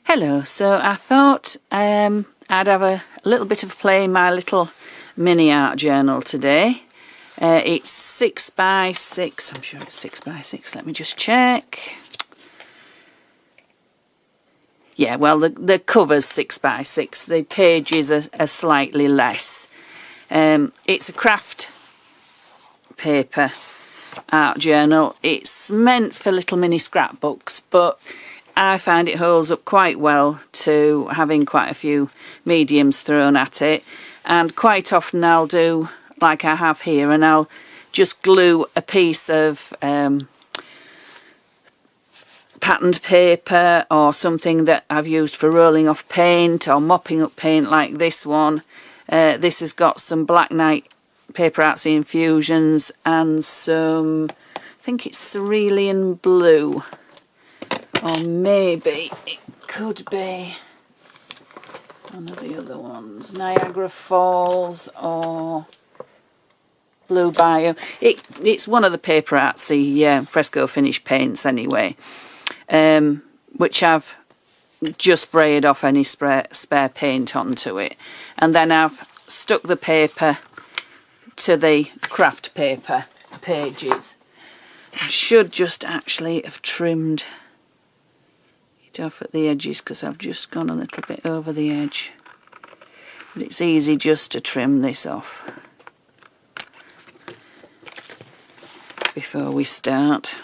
Hello, so I thought I'd have a little bit of play in my little mini art journal today. It's 6 by 6, I'm sure it's 6 by 6, let me just check. Yeah, well the cover's 6 by 6, the pages are slightly less. It's a craft paper art journal. It's meant for little mini scrapbooks, but I find it holds up quite well to having quite a few mediums thrown at it, and quite often I'll do like I have here and I'll just glue a piece of patterned paper or something that I've used for rolling off paint or mopping up paint, like this one. This has got some Black Knight PaperArtsy Infusions and some, I think it's cerulean blue. Or maybe it could be one of the other ones, Niagara Falls or Blue Bayou. It's one of the PaperArtsy fresco finish paints anyway, which I've just sprayed off any spare paint onto it, and then I've stuck the paper to the craft paper pages. I should just actually have trimmed off at the edges because I've just gone a little bit over the edge, but it's easy just to trim this off before we start.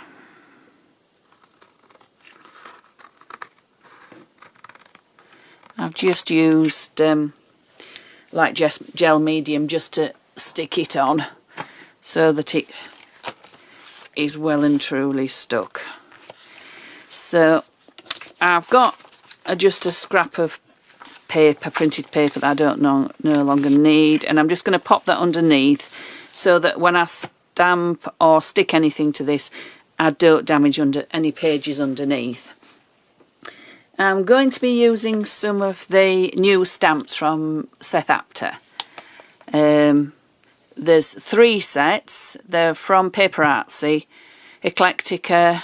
I've just used like gel medium just to stick it on so that it is well and truly stuck. So I've got just a scrap of paper, printed paper, that I don't no longer need, and I'm just going to pop that underneath so that when I stamp or stick anything to this, I don't damage any pages underneath. I'm going to be using some of the new stamps from Seth Apter. There's 3 sets. They're from PaperArtsy, Eclectica,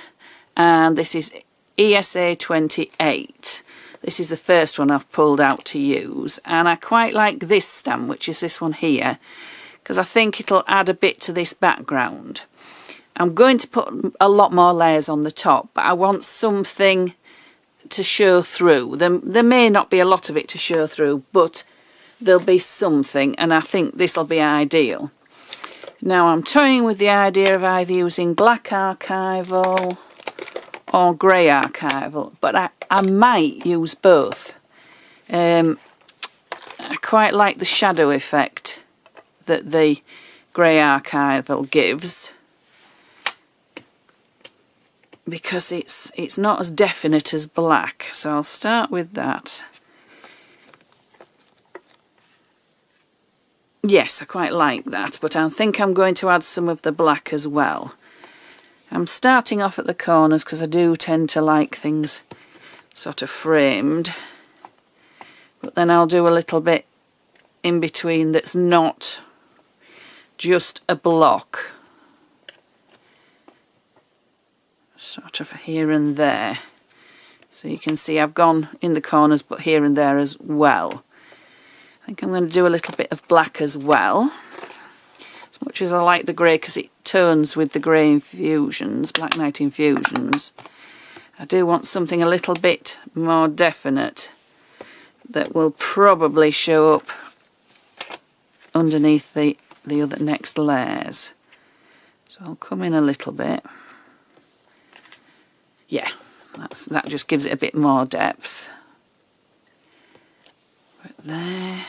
and this is ESA 28. This is the first one I've pulled out to use, and I quite like this stamp, which is this one here, because I think it'll add a bit to this background. I'm going to put a lot more layers on the top, but I want something to show through. There may not be a lot of it to show through, but there'll be something, and I think this will be ideal. Now I'm toying with the idea of either using black Archival or grey Archival, but I might use both. I quite like the shadow effect that the grey Archival gives, because it's not as definite as black, so I'll start with that. Yes, I quite like that, but I think I'm going to add some of the black as well. I'm starting off at the corners because I do tend to like things sort of framed, but then I'll do a little bit in between that's not just a block, sort of here and there. So you can see I've gone in the corners but here and there as well. I think I'm going to do a little bit of black as well, as much as I like the grey because it tones with the grey Infusions, Black Knight Infusions. I do want something a little bit more definite that will probably show up underneath the other next layers. So I'll come in a little bit. Yeah, that just gives it a bit more depth. Right there.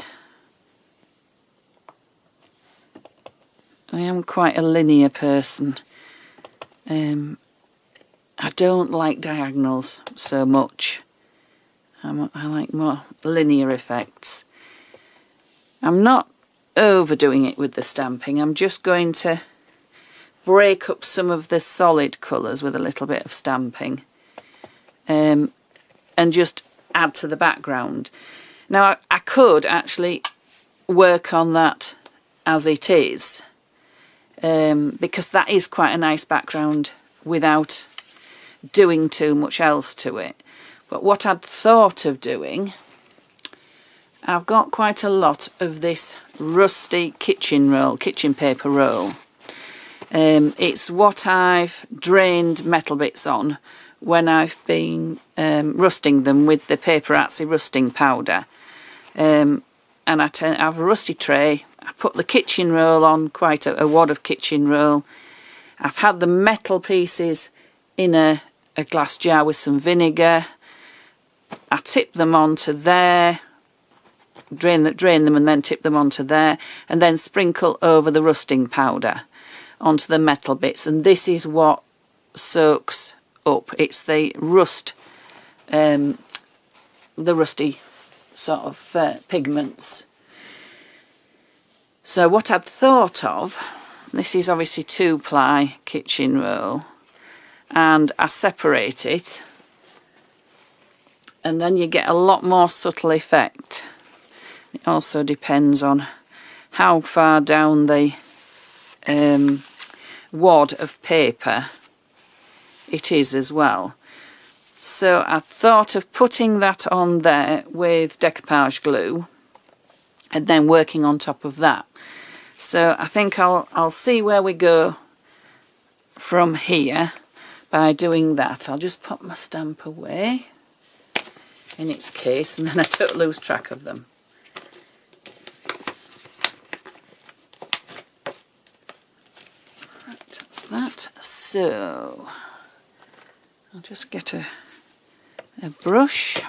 I am quite a linear person. I don't like diagonals so much. I like more linear effects. I'm not overdoing it with the stamping. I'm just going to break up some of the solid colours with a little bit of stamping, and just add to the background. Now I could actually work on that as it is, because that is quite a nice background without doing too much else to it. But what I'd thought of doing, I've got quite a lot of this rusty kitchen paper roll. It's what I've drained metal bits on when I've been rusting them with the PaperArtsy rusting powder. And I have a rusty tray. I put the kitchen roll on, quite a wad of kitchen roll. I've had the metal pieces in a glass jar with some vinegar. I tip them onto there, drain them and then tip them onto there, and then sprinkle over the rusting powder onto the metal bits, and this is what soaks up. It's the rusty sort of pigments. So what I'd thought of, this is obviously 2-ply kitchen roll, and I separate it, and then you get a lot more subtle effect. It also depends on how far down the wad of paper it is as well. So I thought of putting that on there with decoupage glue and then working on top of that. So I think I'll see where we go from here by doing that. I'll just put my stamp away in its case, and then I don't lose track of them. Right, that's that. So I'll just get a brush.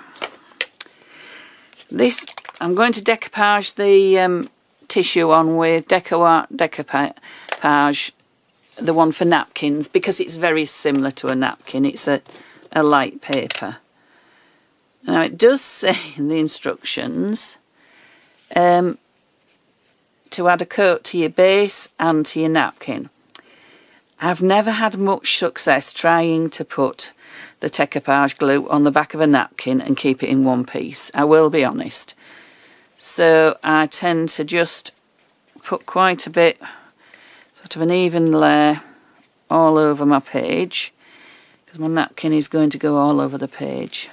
This, I'm going to decoupage the tissue on with decoupage, the one for napkins, because it's very similar to a napkin. It's a light paper. Now it does say in the instructions to add a coat to your base and to your napkin. I've never had much success trying to put the decoupage glue on the back of a napkin and keep it in one piece, I will be honest. So I tend to just put quite a bit, sort of an even layer all over my page, because my napkin is going to go all over the page.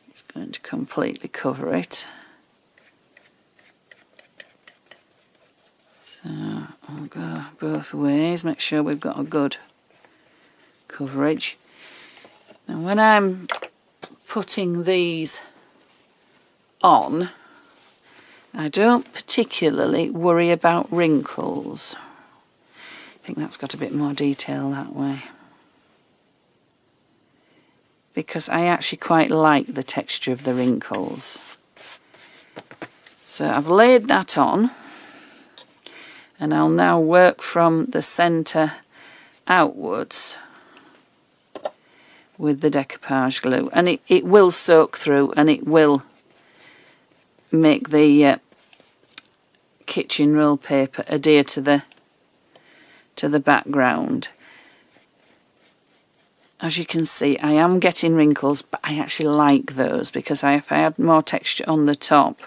It's going to completely cover it. So I'll go both ways, make sure we've got a good coverage. Now when I'm putting these on, I don't particularly worry about wrinkles. I think that's got a bit more detail that way, because I actually quite like the texture of the wrinkles. So I've laid that on, and I'll now work from the centre outwards with the decoupage glue, and it will soak through, and it will make the kitchen roll paper adhere to the background. As you can see, I am getting wrinkles, but I actually like those, because if I add more texture on the top,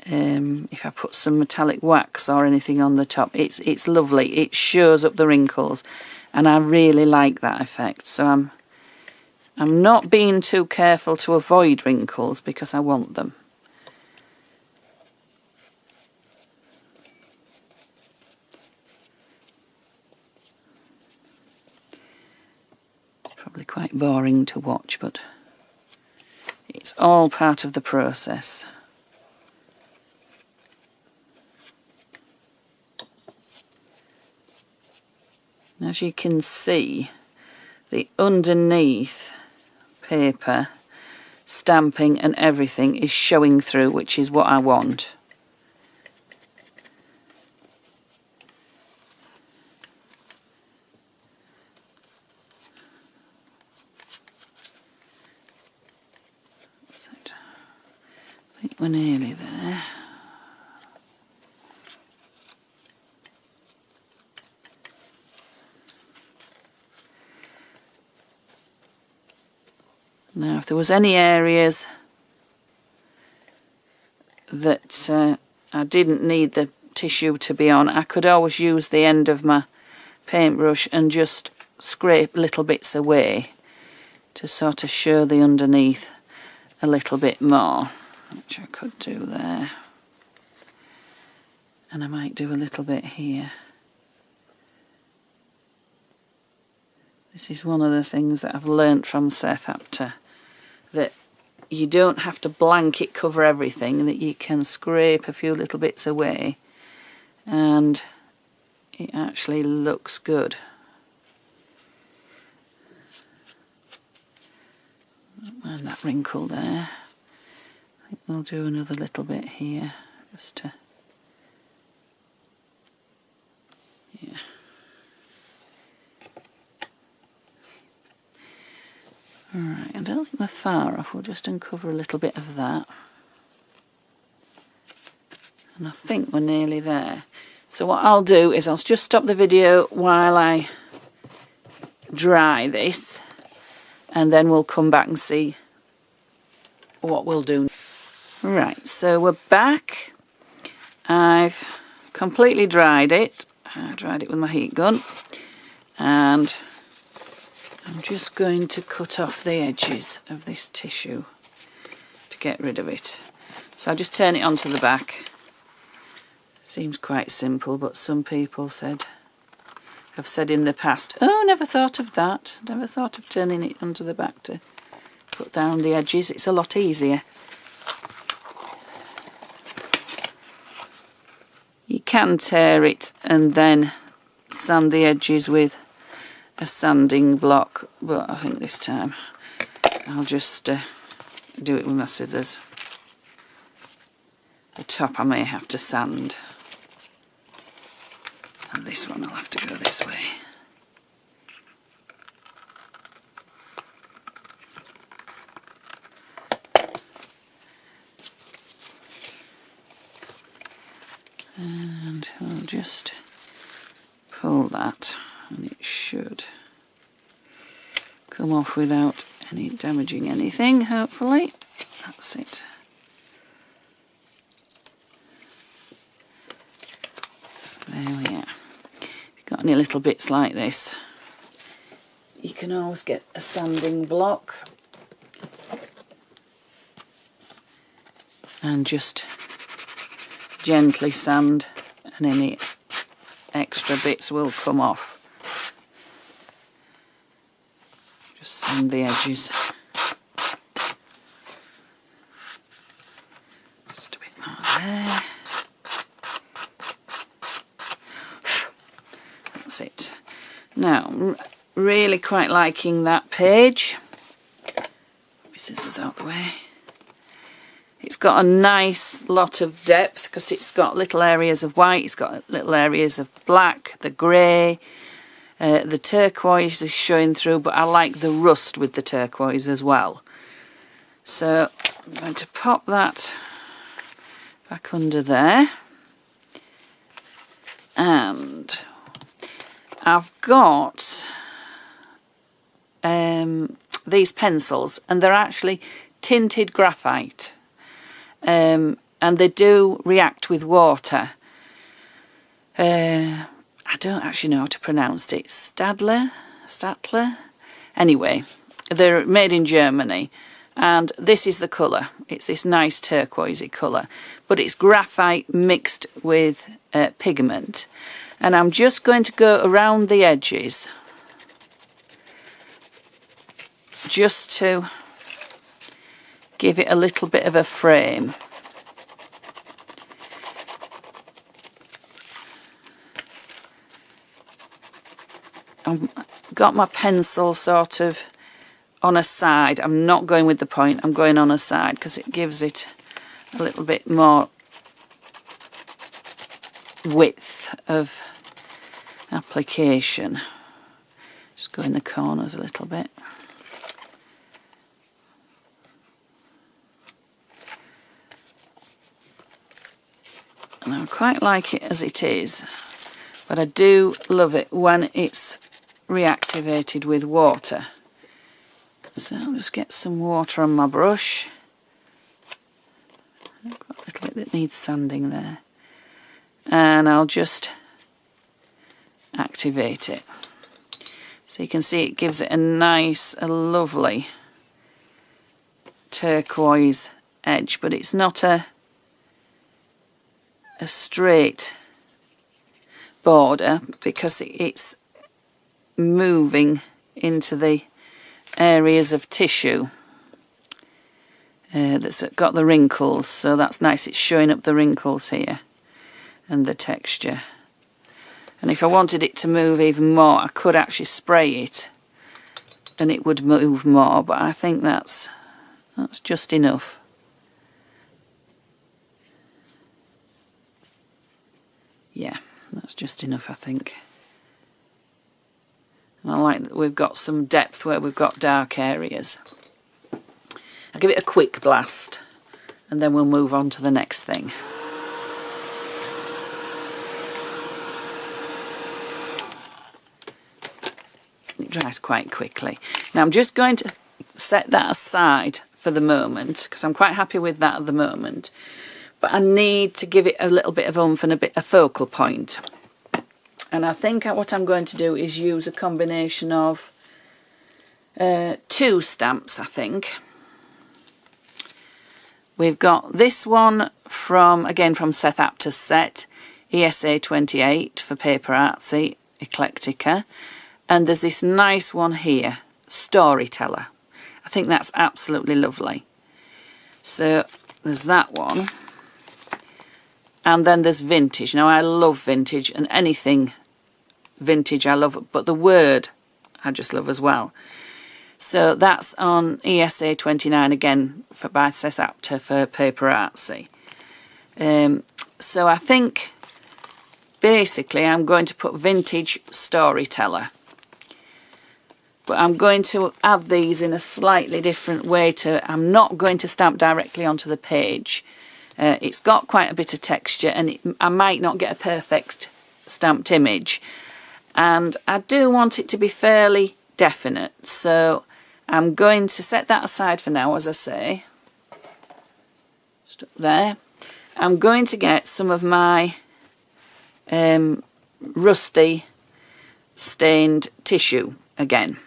if I put some metallic wax or anything on the top, it's lovely. It shows up the wrinkles, and I really like that effect. So I'm not being too careful to avoid wrinkles, because I want them. Probably quite boring to watch, but it's all part of the process. As you can see, the underneath paper stamping and everything is showing through, which is what I want. I think we're nearly there. Now, if there was any areas that I didn't need the tissue to be on, I could always use the end of my paintbrush and just scrape little bits away to sort of show the underneath a little bit more, which I could do there. And I might do a little bit here. This is one of the things that I've learnt from Seth Apter, that you don't have to blanket cover everything, that you can scrape a few little bits away and it actually looks good. And that wrinkle there. I think we'll do another little bit here, just to, yeah. Alright, I don't think we're far off, we'll just uncover a little bit of that. And I think we're nearly there. So what I'll do is I'll just stop the video while I dry this, and then we'll come back and see what we'll do. Right, so we're back. I've completely dried it. I dried it with my heat gun, and I'm just going to cut off the edges of this tissue to get rid of it. So I'll just turn it onto the back. Seems quite simple, but some people have said in the past, oh, never thought of that. Never thought of turning it onto the back to put down the edges. It's a lot easier. You can tear it and then sand the edges with a sanding block, but I think this time I'll just do it with my scissors. The top I may have to sand, and this one I'll have to go this way. And I'll just pull that, and it should come off without any damaging anything, hopefully. That's it. There we are. If you've got any little bits like this, you can always get a sanding block and just gently sand, and any extra bits will come off. Just sand the edges. Just a bit more there. That's it. Now, I'm really quite liking that page. Put my scissors out the way. It's got a nice lot of depth because it's got little areas of white, it's got little areas of black, the grey, the turquoise is showing through, but I like the rust with the turquoise as well. So I'm going to pop that back under there, and I've got these pencils, and they're actually tinted graphite. And they do react with water. I don't actually know how to pronounce it. Statler? Anyway, they're made in Germany, and this is the colour. It's this nice turquoisey colour, but it's graphite mixed with pigment. And I'm just going to go around the edges just to give it a little bit of a frame. I've got my pencil sort of on a side. I'm not going with the point, I'm going on a side because it gives it a little bit more width of application. Just go in the corners a little bit. And I quite like it as it is, but I do love it when it's reactivated with water. So I'll just get some water on my brush. I've got a little bit that needs sanding there. And I'll just activate it. So you can see it gives it a nice, a lovely turquoise edge, but it's not a straight border because it's moving into the areas of tissue that's got the wrinkles, so that's nice. It's showing up the wrinkles here and the texture. And if I wanted it to move even more, I could actually spray it and it would move more, but I think that's just enough. Yeah, that's just enough, I think. And I like that we've got some depth where we've got dark areas. I'll give it a quick blast and then we'll move on to the next thing. It dries quite quickly. Now I'm just going to set that aside for the moment because I'm quite happy with that at the moment. But I need to give it a little bit of oomph and a focal point. And I think what I'm going to do is use a combination of 2 stamps, I think. We've got this one again from Seth Apter's set, ESA 28 for PaperArtsy, Eclectica. And there's this nice one here, Storyteller. I think that's absolutely lovely. So there's that one. And then there's Vintage. Now I love Vintage, and anything vintage I love, but the word I just love as well. So that's on ESA 29 again by Seth Apter for PaperArtsy. So I think basically I'm going to put Vintage Storyteller. But I'm going to add these in a slightly different way I'm not going to stamp directly onto the page. It's got quite a bit of texture and I might not get a perfect stamped image. And I do want it to be fairly definite. So I'm going to set that aside for now, as I say. Just up there. I'm going to get some of my rusty stained tissue again.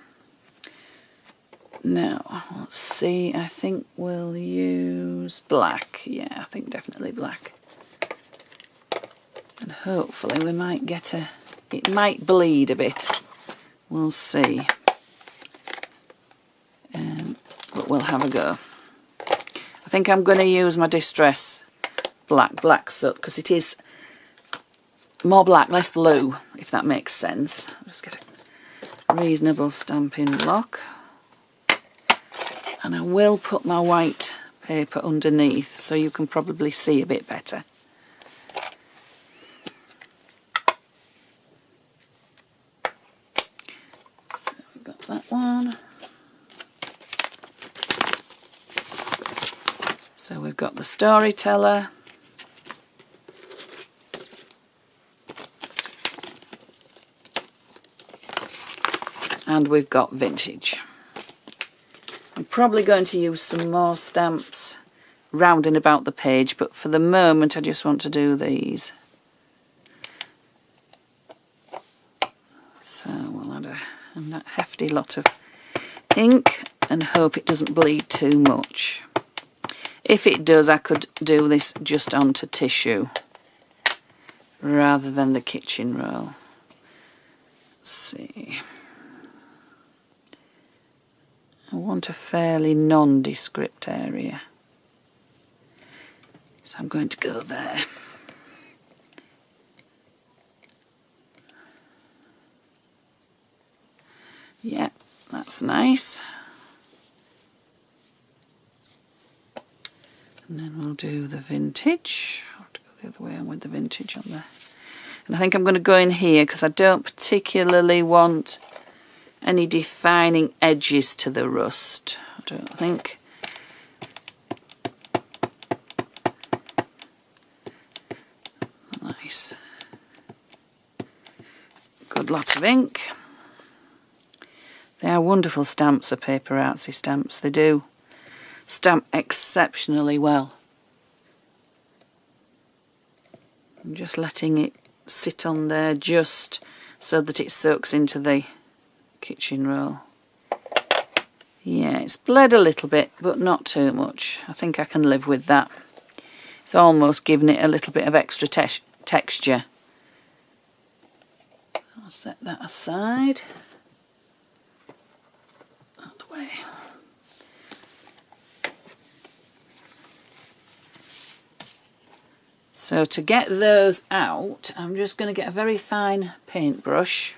Now, let's see, I think we'll use black. Yeah, I think definitely black. And hopefully we might get it might bleed a bit. We'll see. But we'll have a go. I think I'm going to use my Distress black soot because it is more black, less blue, if that makes sense. I'll just get a reasonable stamping block. And I will put my white paper underneath so you can probably see a bit better. So we've got that one. So we've got the Storyteller. And we've got Vintage. I'm probably going to use some more stamps rounding about the page, but for the moment I just want to do these. So we'll add a hefty lot of ink and hope it doesn't bleed too much. If it does, I could do this just onto tissue rather than the kitchen roll. Let's see. I want a fairly nondescript area. So I'm going to go there. Yeah, that's nice. And then we'll do the Vintage. I'll have to go the other way on with the Vintage on there. And I think I'm going to go in here because I don't particularly want any defining edges to the rust. I don't think. Nice. Good lot of ink. They are wonderful stamps, are PaperArtsy stamps. They do stamp exceptionally well. I'm just letting it sit on there just so that it soaks into the kitchen roll. Yeah, it's bled a little bit, but not too much. I think I can live with that. It's almost giving it a little bit of extra texture. I'll set that aside. Out the way. So to get those out, I'm just going to get a very fine paintbrush,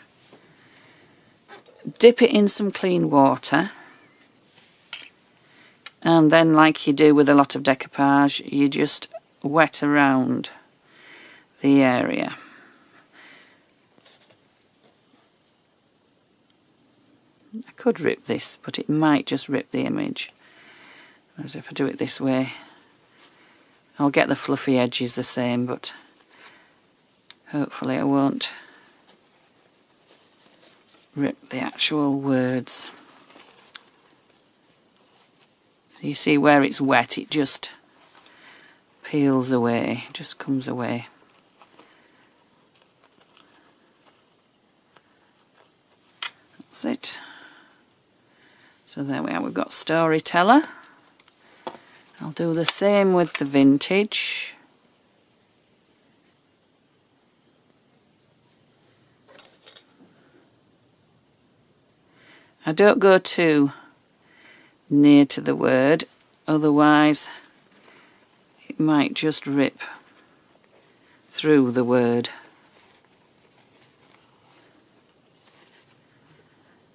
dip it in some clean water, and then, like you do with a lot of decoupage, you just wet around the area. I could rip this, but it might just rip the image. Whereas if I do it this way, I'll get the fluffy edges the same, but hopefully I won't rip the actual words. So you see where it's wet, it just peels away, just comes away. That's it. So there we are, we've got Storyteller. I'll do the same with the Vintage. I don't go too near to the word, otherwise it might just rip through the word.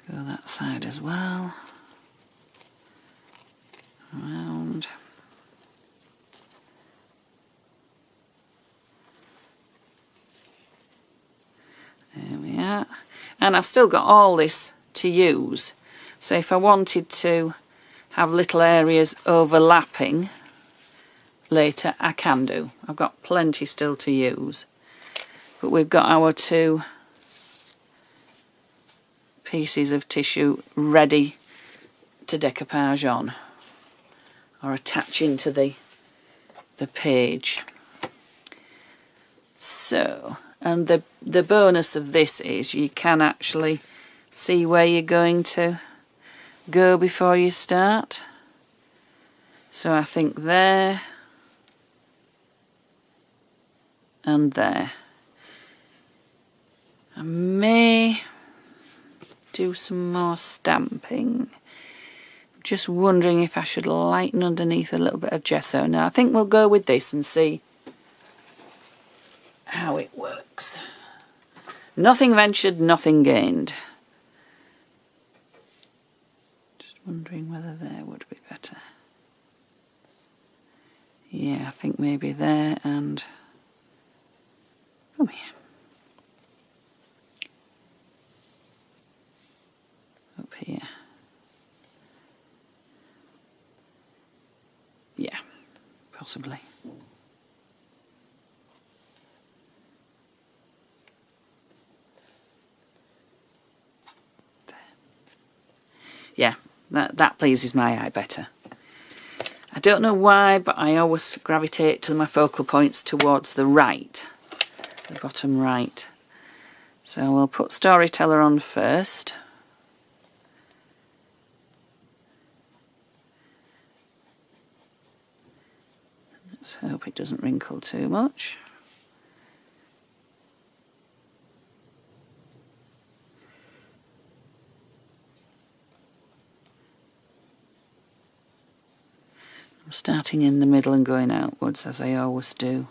Go that side as well. Around. There we are. And I've still got all this to use. So if I wanted to have little areas overlapping later, I can do. I've got plenty still to use. But we've got our 2 pieces of tissue ready to decoupage on or attach into the page. So, and the bonus of this is you can actually see where you're going to go before you start. So I think there and there. I may do some more stamping. Just wondering if I should lighten underneath a little bit of gesso. Now I think we'll go with this and see how it works. Nothing ventured, nothing gained. Just wondering whether there would be better. Yeah, I think maybe there and come here. Up here. Yeah, possibly. There. Yeah, that pleases my eye better. I don't know why, but I always gravitate to my focal points towards the right, the bottom right. So we'll put Storyteller on first. Let's hope it doesn't wrinkle too much. I'm starting in the middle and going outwards as I always do.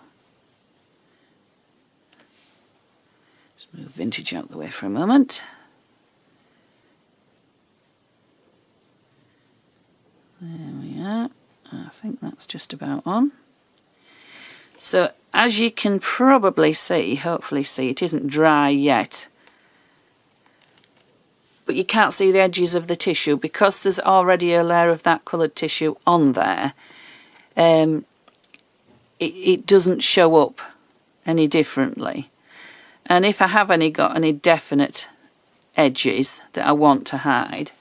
Just move Vintage out the way for a moment. There we are. I think that's just about on. So as you can probably see, hopefully see, it isn't dry yet, but you can't see the edges of the tissue because there's already a layer of that coloured tissue on there. It doesn't show up any differently. And if I have got any definite edges that I want to hide,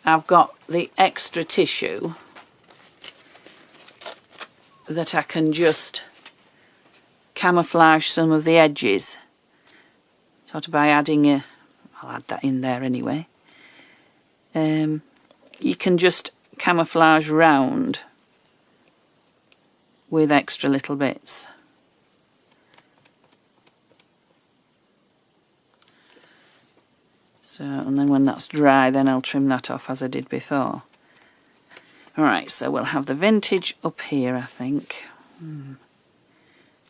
I've got the extra tissue that I can just camouflage some of the edges, sort of by adding I'll add that in there anyway. you can just camouflage round with extra little bits. So, and then when that's dry, then I'll trim that off as I did before. Alright, so we'll have the vintage up here, I think.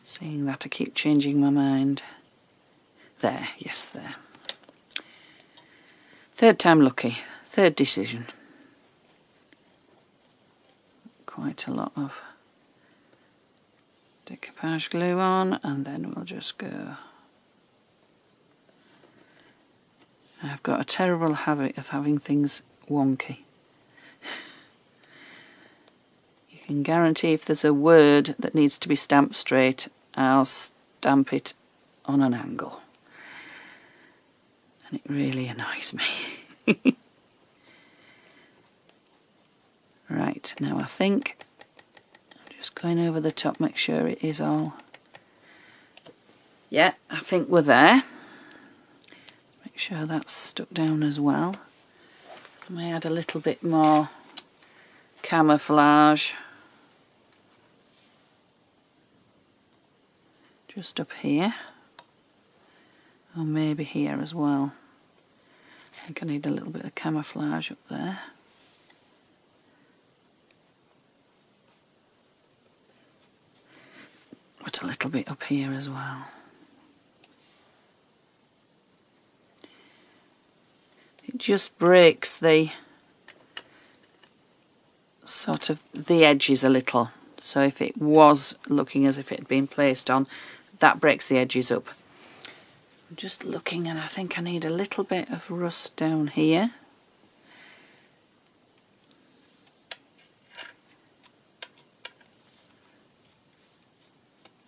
Seeing that, I keep changing my mind. There, yes, there. Third time lucky, third decision. Quite a lot of decoupage glue on, and then we'll just go. I've got a terrible habit of having things wonky. You can guarantee if there's a word that needs to be stamped straight, I'll stamp it on an angle. And it really annoys me. Right, now I think I'm just going over the top, make sure it is all. Yeah, I think we're there. Make sure that's stuck down as well. I may add a little bit more camouflage just up here, or maybe here as well. I think I need a little bit of camouflage up there. Put a little bit up here as well. It just breaks the sort of the edges a little. So if it was looking as if it had been placed on, that breaks the edges up. I'm just looking, and I think I need a little bit of rust down here.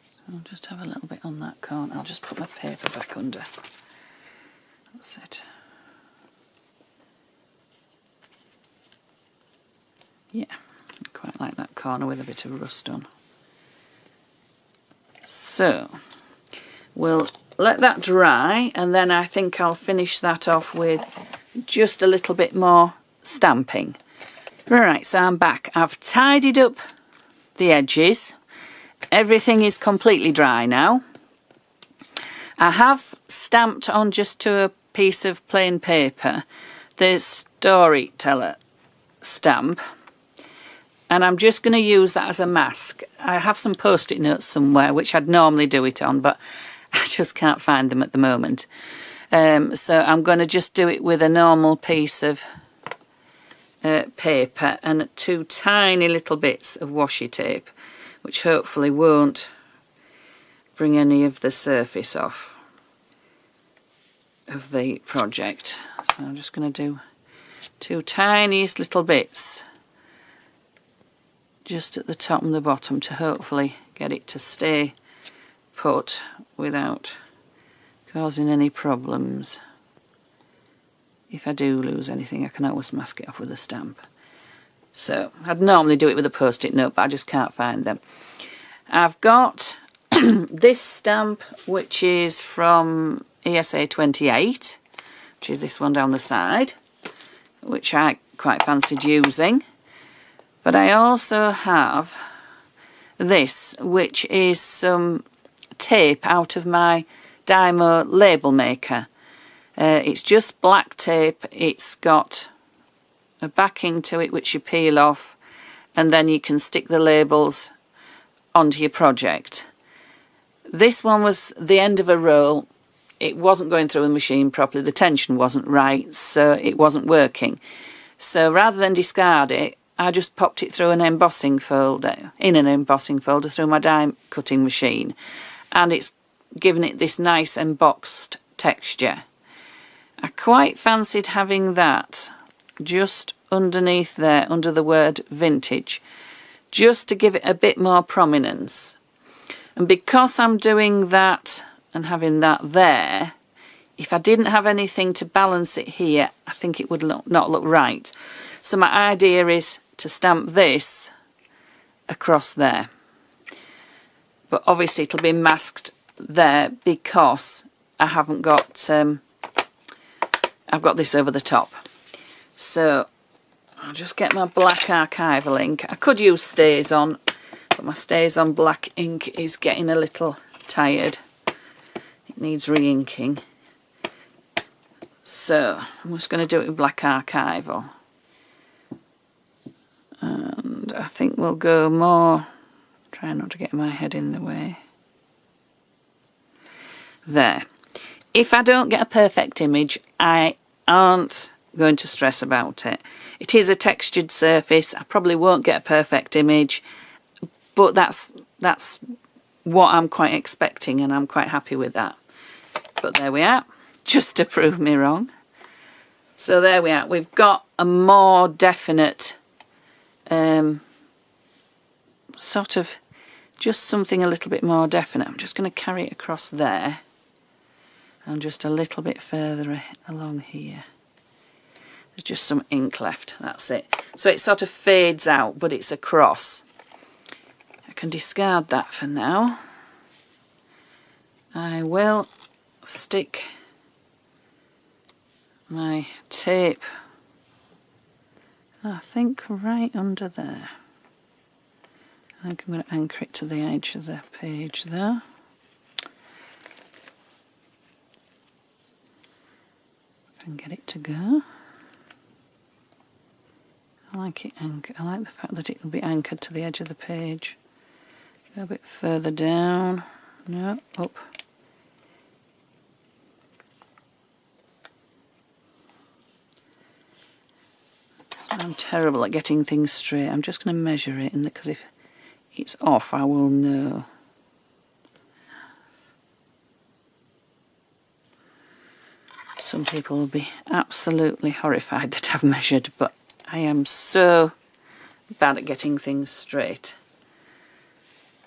So I'll just have a little bit on that corner. I'll just put my paper back under. That's it. Yeah, I quite like that corner with a bit of rust on. So, we'll let that dry, and then I think I'll finish that off with just a little bit more stamping. Right, so I'm back. I've tidied up the edges. Everything is completely dry now. I have stamped on just to a piece of plain paper the storyteller stamp. And I'm just going to use that as a mask. I have some post-it notes somewhere, which I'd normally do it on, but I just can't find them at the moment. So I'm going to just do it with a normal piece of paper and 2 tiny little bits of washi tape, which hopefully won't bring any of the surface off of the project. So I'm just going to do 2 tiniest little bits just at the top and the bottom to hopefully get it to stay put without causing any problems. If I do lose anything, I can always mask it off with a stamp. So I'd normally do it with a post-it note, but I just can't find them. I've got this stamp, which is from ESA 28, which is this one down the side, which I quite fancied using. But I also have this, which is some tape out of my Dymo label maker. It's just black tape. It's got a backing to it which you peel off, and then you can stick the labels onto your project. This one was the end of a roll. It wasn't going through the machine properly. The tension wasn't right, so it wasn't working. So rather than discard it, I just popped it through an embossing folder, through my die cutting machine, and it's given it this nice embossed texture. I quite fancied having that just underneath there, under the word vintage, just to give it a bit more prominence. And because I'm doing that and having that there, if I didn't have anything to balance it here, I think it would not look right. So my idea is to stamp this across there. But obviously it'll be masked there because I haven't got, I've got this over the top. So I'll just get my black Archival ink. I could use Stays On, but my Stays On black ink is getting a little tired. It needs re-inking. So I'm just going to do it with black Archival. And I think we'll go more, try not to get my head in the way. There. If I don't get a perfect image, I aren't going to stress about it. It is a textured surface. I probably won't get a perfect image, but that's what I'm quite expecting, and I'm quite happy with that. But there we are, just to prove me wrong. So there we are. We've got a more definite sort of, just something a little bit more definite. I'm just going to carry it across there and just a little bit further along here. There's just some ink left, that's it. So it sort of fades out, but it's across. I can discard that for now. I will stick my tape, I think, right under there. I think I'm going to anchor it to the edge of the page there. And get it to go. I like it anchored. I like the fact that it will be anchored to the edge of the page. Go a bit further down. No, up. I'm terrible at getting things straight. I'm just going to measure it, because if it's off, I will know. Some people will be absolutely horrified that I've measured, but I am so bad at getting things straight.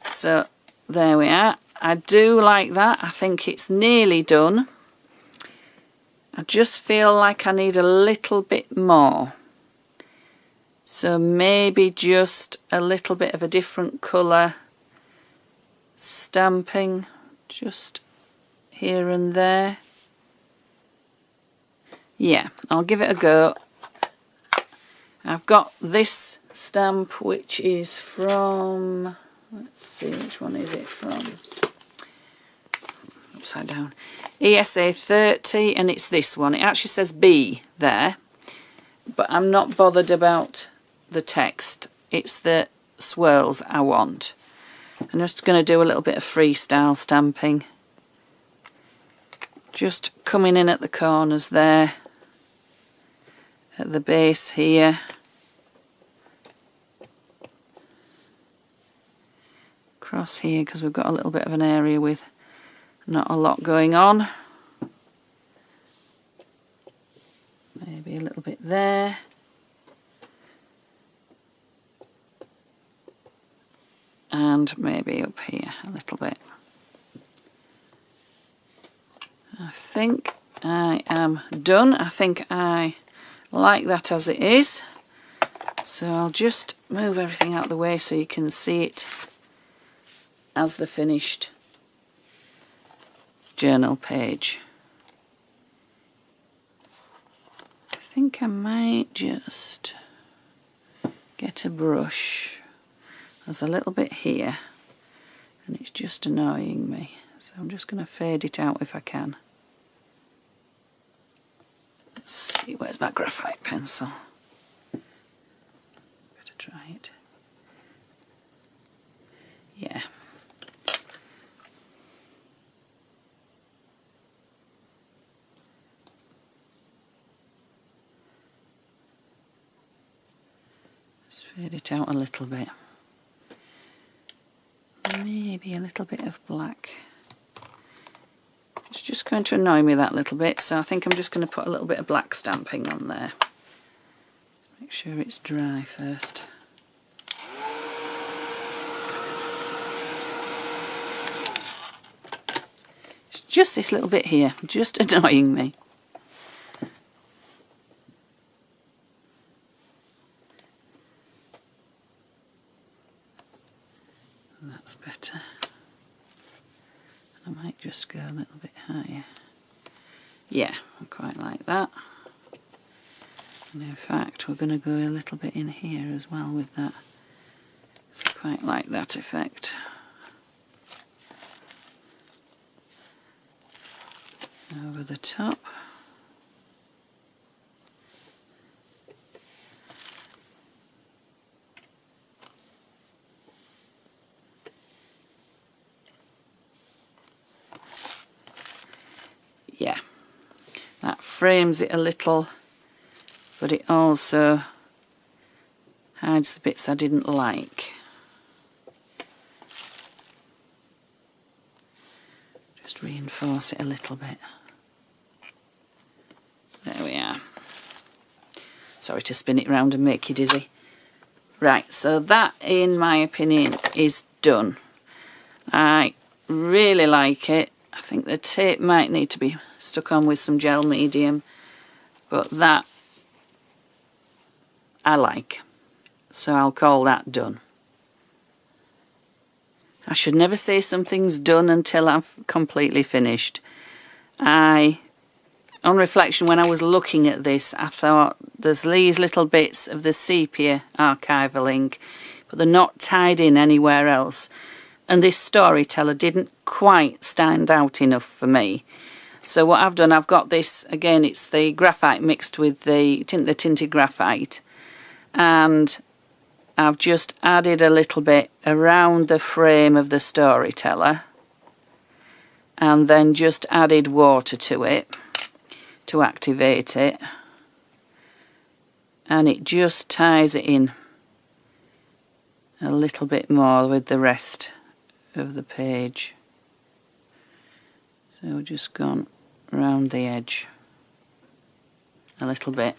So there we are. I do like that. I think it's nearly done. I just feel like I need a little bit more. So maybe just a little bit of a different colour stamping just here and there. Yeah, I'll give it a go. I've got this stamp, which is from, let's see, which one is it from? Upside down. ESA 30, and it's this one. It actually says B there, but I'm not bothered about the text. It's the swirls I want. I'm just going to do a little bit of freestyle stamping. Just coming in at the corners there, at the base here. Across here, because we've got a little bit of an area with not a lot going on. Maybe a little bit there. And maybe up here a little bit. I think I am done. I think I like that as it is. So I'll just move everything out of the way so you can see it as the finished journal page. I think I might just get a brush. There's a little bit here and it's just annoying me, so I'm just going to fade it out if I can. Let's see, where's my graphite pencil? Better try it. Yeah. Let's fade it out a little bit. Maybe a little bit of black. It's just going to annoy me that little bit, so I think I'm just going to put a little bit of black stamping on there. Make sure it's dry first. It's just this little bit here, just annoying me. That's better. I might just go a little bit higher. Yeah, I quite like that. And in fact we're going to go a little bit in here as well with that. So I quite like that effect. Over the top. Yeah, that frames it a little, but it also hides the bits I didn't like. Just reinforce it a little bit. There we are. Sorry to spin it round and make you dizzy. Right, so that, in my opinion, is done. I really like it. I think the tape might need to be stuck on with some gel medium, but that I like. So I'll call that done. I should never say something's done until I've completely finished. On reflection, when I was looking at this, I thought there's these little bits of the sepia archival ink, but they're not tied in anywhere else. And this storyteller didn't quite stand out enough for me. So what I've done, I've got this, again, it's the graphite mixed with the tinted graphite. And I've just added a little bit around the frame of the storyteller. And then just added water to it to activate it. And it just ties it in a little bit more with the rest of the page. So we've just gone round the edge a little bit.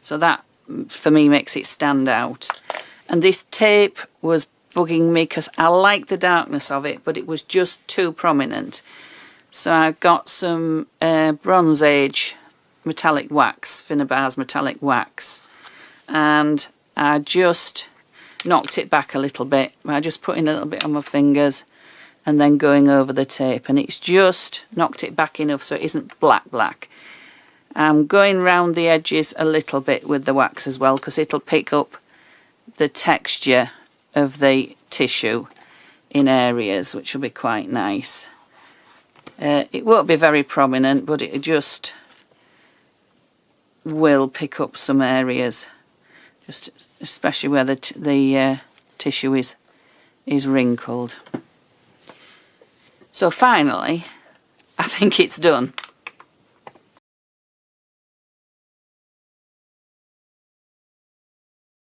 So that, for me, makes it stand out. And this tape was bugging me because I like the darkness of it, but it was just too prominent. So I've got some Bronze Age metallic wax, Finnabar's metallic wax, and I just knocked it back a little bit by just putting a little bit on my fingers and then going over the tape, and it's just knocked it back enough so it isn't black. I'm going round the edges a little bit with the wax as well, because it'll pick up the texture of the tissue in areas, which will be quite nice. It won't be very prominent, but it just will pick up some areas, just especially where the tissue is wrinkled. So finally, I think it's done.